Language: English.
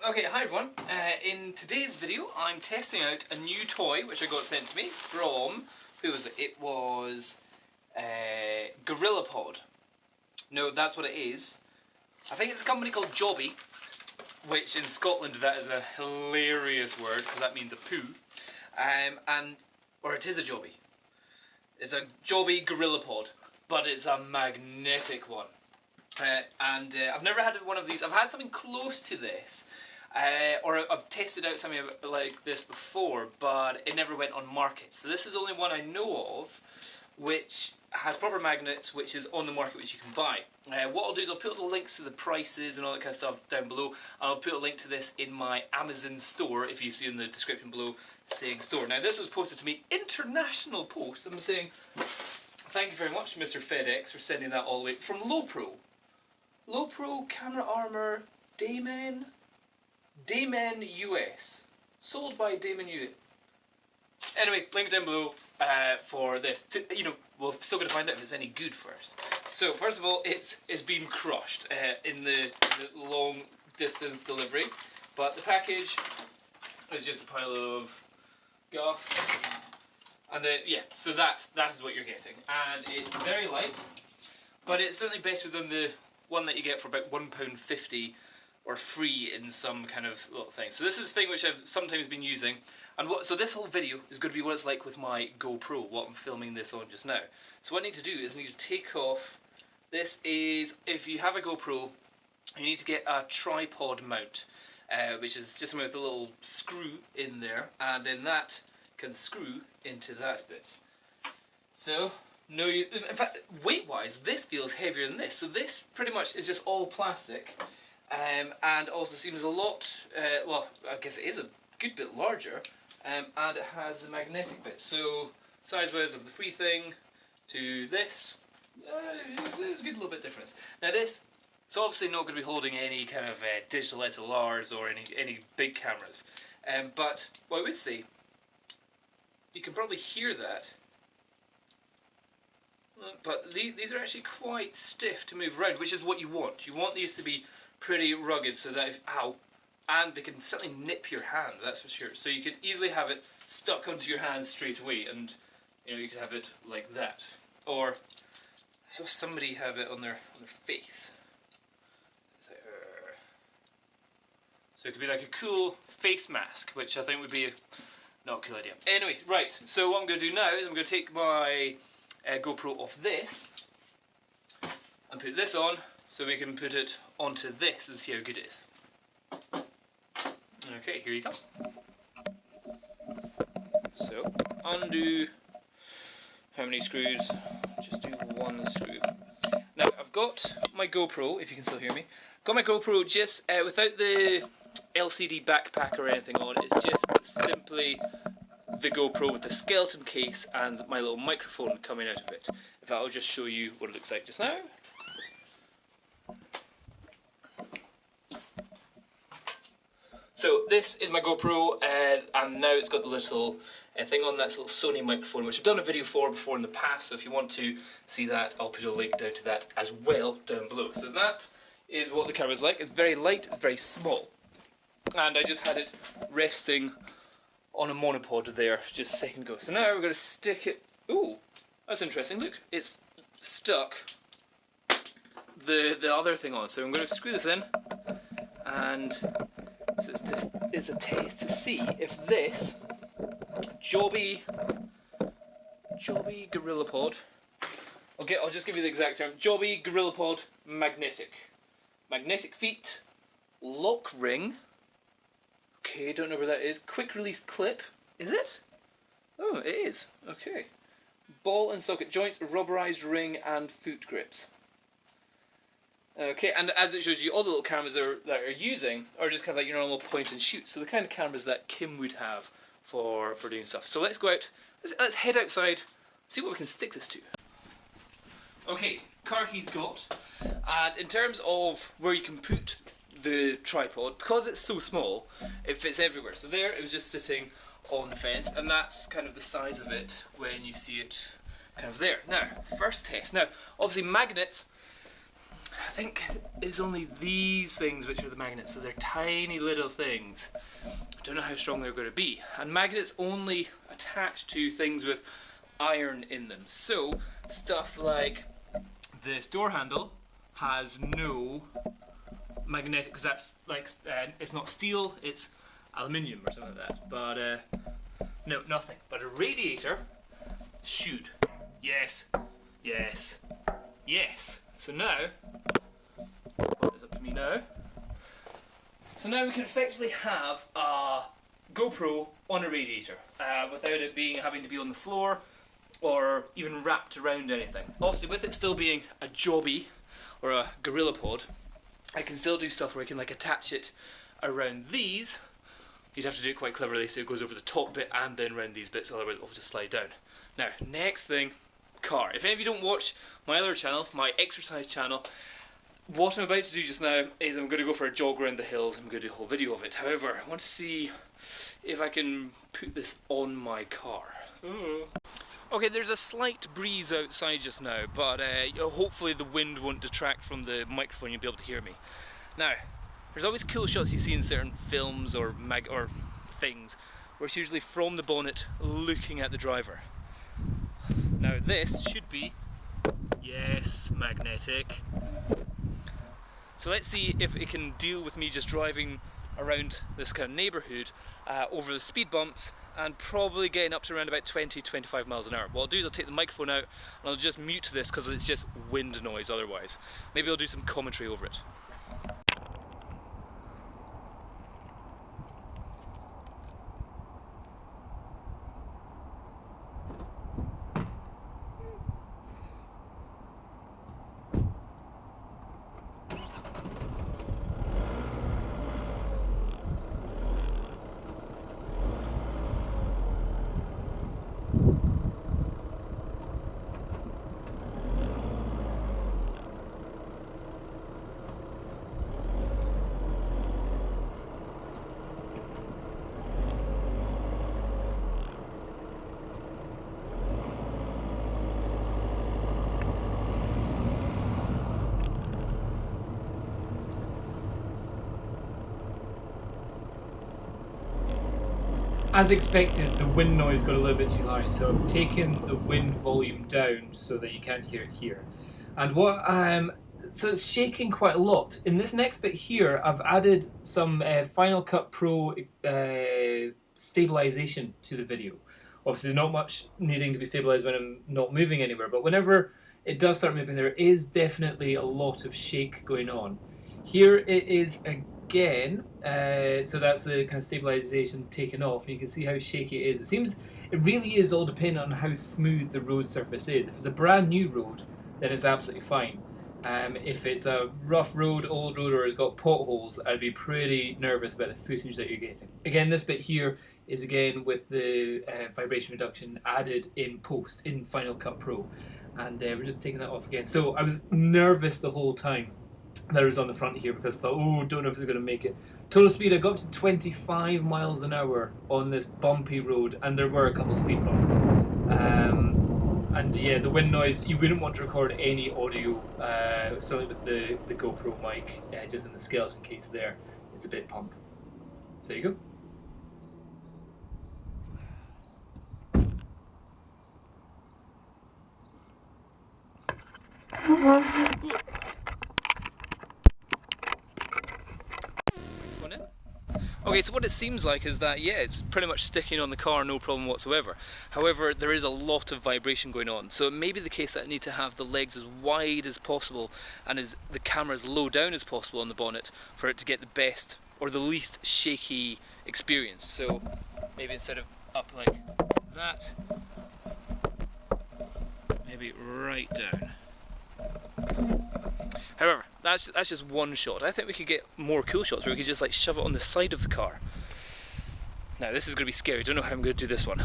Okay, hi everyone. In today's video I'm testing out a new toy which I got sent to me from, who was it? It was Gorillapod. No, that's what it is. I think it's a company called Jobby, which in Scotland that is a hilarious word because that means a poo. Or it is a Jobby. It's a Jobby Gorillapod, but it's a magnetic one. I've never had one of these. I've had something close to this, or I've tested out something like this before, but it never went on market. So this is the only one I know of which has proper magnets, which is on the market, which you can buy. What I'll do is I'll put the links to the prices and all that kind of stuff down below, and I'll put a link to this in my Amazon store, if you see in the description below saying store. Now this was posted to me, international post. I'm saying thank you very much, Mr. FedEx, for sending that all the way from Lowpro. Lowpro Camera Armor Damon US. Sold by Damon US. Anyway, link down below for this. We're still going to find out if it's any good first. So, first of all, it's been crushed in the long distance delivery. But the package is just a pile of guff. And then, yeah, so that is what you're getting. And it's very light, but it's certainly better than the one that you get for about £1.50 or free in some kind of little thing. So this is a thing which I've sometimes been using, and so this whole video is going to be what it's like with my GoPro, what I'm filming this on just now. So what I need to do is I need to take off, this is, if you have a GoPro, you need to get a tripod mount, which is just with a little screw in there, and then that can screw into that bit. So, no, in fact, weight-wise, this feels heavier than this. So this pretty much is just all plastic, and also seems a lot, well, I guess it is a good bit larger, and it has a magnetic bit. So, size-wise of the free thing to this, there's a good little bit difference. Now this, it's obviously not going to be holding any kind of digital SLRs or any big cameras, but what I would say, you can probably hear that. But these are actually quite stiff to move around, which is what you want. You want these to be pretty rugged so that and they can certainly nip your hand, that's for sure. So you can easily have it stuck onto your hand straight away, and you could have it like that. Or I saw somebody have it on their face. So it could be like a cool face mask, which I think would be not a cool idea. Anyway, right, so what I'm going to do now is I'm going to take my GoPro off this and put this on so we can put it onto this and see how good it is. Okay, here you go. So, undo how many screws? Just do one screw. Now, I've got my GoPro, if you can still hear me. Got my GoPro just without the LCD backpack or anything on. It's just simply the GoPro with the skeleton case and my little microphone coming out of it. In fact, I'll just show you what it looks like just now. So this is my GoPro, and now it's got the little thing on, that little Sony microphone, which I've done a video for before in the past, so if you want to see that, I'll put a link down to that as well down below. So that is what the camera's like. It's very light, it's very small. And I just had it resting on a monopod there just a second ago. So now we're going to stick it. Ooh, that's interesting. Look, it's stuck the other thing on. So I'm going to screw this in, and it's a test to see if this Jobby Gorillapod. I'll just give you the exact term. Jobby Gorillapod magnetic feet, lock ring. Okay, don't know where that is. Quick release clip. Is it? Oh, it is. Okay. Ball and socket joints, rubberized ring, and foot grips. Okay, and as it shows you, all the little cameras that are using are just kind of like your normal point and shoot. So the kind of cameras that Kim would have for doing stuff. So let's go out. Let's head outside. See what we can stick this to. Okay, car keys got. And in terms of where you can put the tripod, because it's so small, it fits everywhere. So there, it was just sitting on the fence, and that's kind of the size of it when you see it kind of there. Now, first test. Now, obviously magnets I think it's only these things which are the magnets, so they're tiny little things. I don't know how strong they're going to be. And magnets only attach to things with iron in them. So stuff like this door handle has no magnetic, because that's like, it's not steel, it's aluminium or something like that. But no, nothing. But a radiator should. Yes, yes, yes. So now, well, it's up to me now. So now we can effectively have a GoPro on a radiator without it having to be on the floor or even wrapped around anything. Obviously, with it still being a jobby or a Gorillapod, I can still do stuff where I can like attach it around these. You'd have to do it quite cleverly so it goes over the top bit and then around these bits, otherwise it'll just slide down. Now, next thing, car. If any of you don't watch my other channel, my exercise channel, what I'm about to do just now is I'm going to go for a jog around the hills. I'm going to do a whole video of it. However, I want to see if I can put this on my car. Ooh. Okay, there's a slight breeze outside just now, but hopefully the wind won't detract from the microphone. You'll be able to hear me. Now, there's always cool shots you see in certain films or things, where it's usually from the bonnet looking at the driver. Now this should be, yes, magnetic. So let's see if it can deal with me just driving around this kind of neighbourhood over the speed bumps and probably getting up to around about 20-25 miles an hour. What I'll do is I'll take the microphone out and I'll just mute this because it's just wind noise otherwise. Maybe I'll do some commentary over it. As expected, the wind noise got a little bit too high, so I've taken the wind volume down so that you can't hear it here. And so it's shaking quite a lot. In this next bit here, I've added some Final Cut Pro stabilization to the video. Obviously not much needing to be stabilized when I'm not moving anywhere, but whenever it does start moving, there is definitely a lot of shake going on. Here it is again, so that's the kind of stabilization taken off, and you can see how shaky it is. It really is all dependent on how smooth the road surface is. If it's a brand new road, then it's absolutely fine. If it's a rough road, old road, or it's got potholes, I'd be pretty nervous about the footage that you're getting. Again, this bit here is again with the vibration reduction added in post in Final Cut Pro, and we're just taking that off again. So I was nervous the whole time that it was on the front here because I thought, oh, don't know if they're going to make it. Total speed, I got up to 25 miles an hour on this bumpy road, and there were a couple of speed bumps. And yeah, the wind noise, you wouldn't want to record any audio, certainly with the GoPro mic, just in the skeleton case there. It's a bit pump. So there you go. Okay, so what it seems like is that, yeah, it's pretty much sticking on the car, no problem whatsoever. However, there is a lot of vibration going on, so it may be the case that I need to have the legs as wide as possible and the camera as low down as possible on the bonnet for it to get the best or the least shaky experience. So maybe instead of up like that, maybe right down. However, that's just one shot. I think we could get more cool shots where we could just like shove it on the side of the car. Now this is going to be scary, I don't know how I'm going to do this one.